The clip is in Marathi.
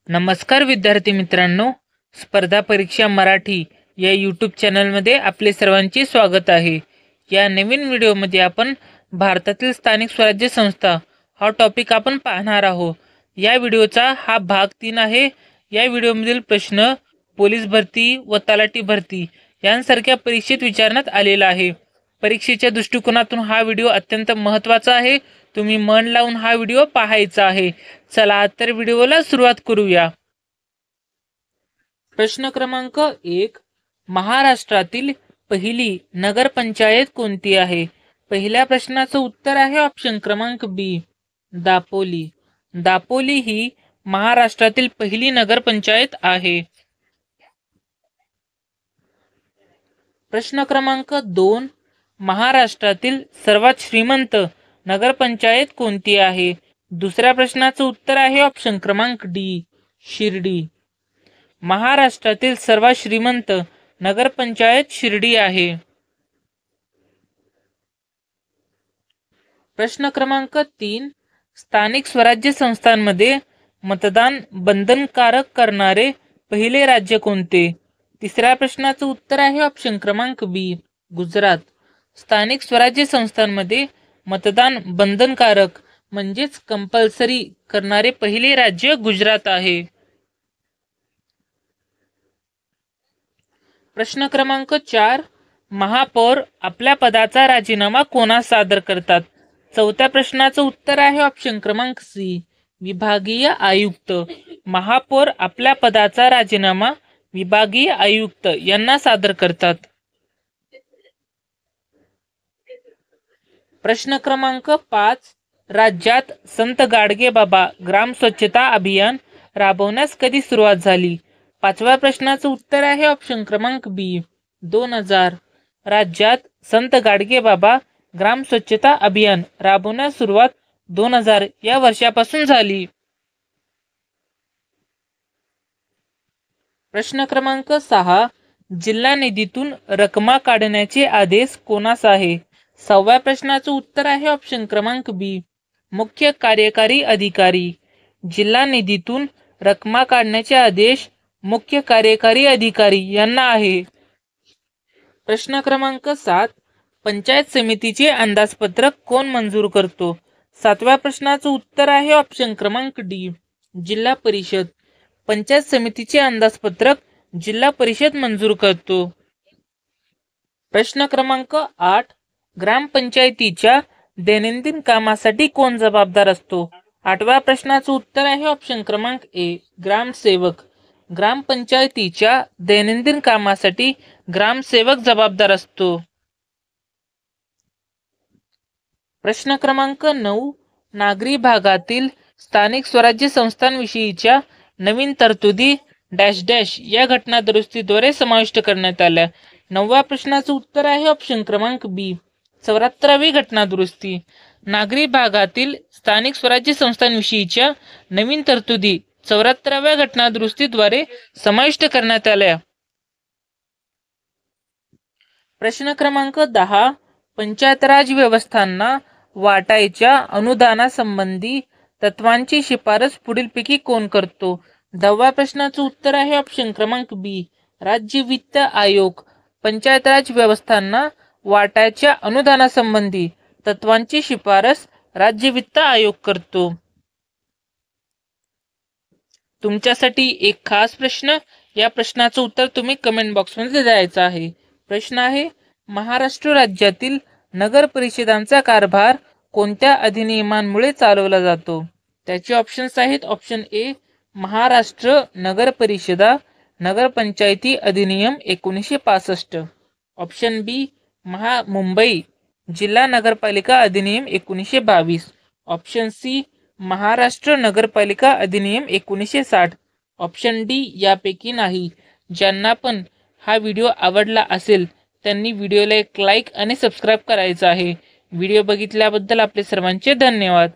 नमस्कार विद्यार्थी मित्रांनो, स्पर्धा परीक्षा मराठी या यूट्यूब चॅनलमध्ये आपले सर्वांचे स्वागत आहे। या नवीन व्हिडिओमध्ये आपण भारतातील स्थानिक स्वराज्य संस्था हा टॉपिक आपण पाहणार आहोत। या व्हिडिओचा हा भाग 3 आहे। या व्हिडिओमधील प्रश्न पोलीस भरती व तलाठी भरती यांसारख्या परीक्षेत विचारण्यात आलेला आहे। परीक्षेच्या दृष्टिकोनातून हा व्हिडिओ अत्यंत महत्त्वाचा आहे। तुम्ही मन लावून हा व्हिडिओ पाहायचा आहे। चला तर व्हिडिओला सुरुवात करूया। प्रश्न क्रमांक 1, महाराष्ट्रातील पहिली नगरपंचायत कोणती आहे? पहिल्या प्रश्नाचं उत्तर आहे ऑप्शन क्रमांक बी, दापोली। दापोली ही महाराष्ट्रातील पहिली नगरपंचायत आहे। प्रश्न क्रमांक 2, महाराष्ट्रातील सर्वात श्रीमंत नगरपंचायत कोणती आहे? दुसऱ्या प्रश्नाचं उत्तर आहे ऑप्शन क्रमांक डी, शिर्डी। महाराष्ट्रातील सर्वात श्रीमंत नगरपंचायत शिर्डी आहे। प्रश्न क्रमांक 3, स्थानिक स्वराज्य संस्थांमध्ये मतदान बंधनकारक करणारे पहिले राज्य कोणते? तिसऱ्या प्रश्नाचं उत्तर आहे ऑप्शन क्रमांक बी, गुजरात। स्थानिक स्वराज्य संस्थांमध्ये मतदान बंधनकारक म्हणजेच कंपल्सरी करणारे पहिले राज्य गुजरात आहे। प्रश्न क्रमांक 4, महापौर आपल्या पदाचा राजीनामा कोणास सादर करतात? चौथ्या प्रश्नाचं उत्तर आहे ऑप्शन क्रमांक सी, विभागीय आयुक्त। महापौर आपल्या पदाचा राजीनामा विभागीय आयुक्त यांना सादर करतात। प्रश्न क्रमांक 5, राज्यात संत गाडगेबाबा ग्राम स्वच्छता अभियान राबवण्यास कधी सुरुवात झाली? पाचव्या प्रश्नाचं उत्तर आहे ऑप्शन क्रमांक बी, 2000। राज्यात संत गाडगेबाबा ग्राम स्वच्छता अभियान राबवण्यास सुरुवात 2000 या वर्षापासून झाली। प्रश्न क्रमांक 6, जिल्हा निधीतून रक्कम काढण्याचे आदेश कोणास आहे? 6व्या प्रश्नाचं उत्तर आहे ऑप्शन क्रमांक बी, मुख्य कार्यकारी अधिकारी। जिल्हा निधीतून रक्कम काढण्याचे आदेश मुख्य कार्यकारी अधिकारी यांना आहे। प्रश्न क्रमांक 7, पंचायत समितीचे अंदाजपत्रक कोण मंजूर करतो? 7व्या प्रश्नाचं उत्तर आहे ऑप्शन क्रमांक डी, जिल्हा परिषद। पंचायत समितीचे अंदाजपत्रक जिल्हा परिषद मंजूर करतो। प्रश्न क्रमांक 8, ग्रामपंचायतीच्या दैनंदिन कामासाठी कोण जबाबदार असतो? 8व्या प्रश्नाचं उत्तर आहे ऑप्शन क्रमांक ए, ग्रामसेवक। ग्रामपंचायतीच्या दैनंदिन कामासाठी ग्रामसेवक जबाबदार असतो। प्रश्न क्रमांक 9, नागरी भागातील स्थानिक स्वराज्य संस्थांविषयीच्या नवीन तरतुदी डॅश डॅश या घटना दुरुस्तीद्वारे समाविष्ट करण्यात आल्या। 9व्या प्रश्नाचं उत्तर आहे ऑप्शन क्रमांक बी, 74वी घटना दुरुस्ती। नागरी भागातील स्थानिक स्वराज्य संस्थांविषयीच्या नवीन तरतुदी 74व्या घटना दुरुस्तीद्वारे समाविष्ट करण्यात आल्या। प्रश्न क्रमांक 10, पंचायत राज व्यवस्थांना वाटायच्या अनुदानासंबंधी तत्वांची शिफारस पुढीलपैकी कोण करतो? 10व्या प्रश्नाचं उत्तर आहे ऑप्शन क्रमांक बी, राज्य वित्त आयोग। पंचायत राज व्यवस्थांना वाटायच्या अनुदानासंबंधी तत्वांची शिफारस राज्य वित्त आयोग करतो। तुमच्यासाठी एक खास प्रश्न, या प्रश्नाचं उत्तर तुम्ही कमेंट बॉक्समध्ये द्यायचं आहे। प्रश्न आहे, महाराष्ट्र राज्यातील नगर परिषदांचा कारभार कोणत्या अधिनियमांमुळे चालवला जातो? त्याचे ऑप्शन्स आहेत ऑप्शन ए, महाराष्ट्र नगर परिषदा नगरपंचायती अधिनियम 1965। ऑप्शन बी, मुंबई जिल्हा नगरपालिका अधिनियम 1922। ऑप्शन सी, महाराष्ट्र नगरपालिका अधिनियम 1960। ऑप्शन डी यापैकी नाही। ज्यांना पण हा व्हिडिओ आवडला असेल त्यांनी व्हिडिओला एक लाईक आणि सबस्क्राईब करायचं आहे। व्हिडिओ बघितल्याबद्दल आपले सर्वांचे धन्यवाद।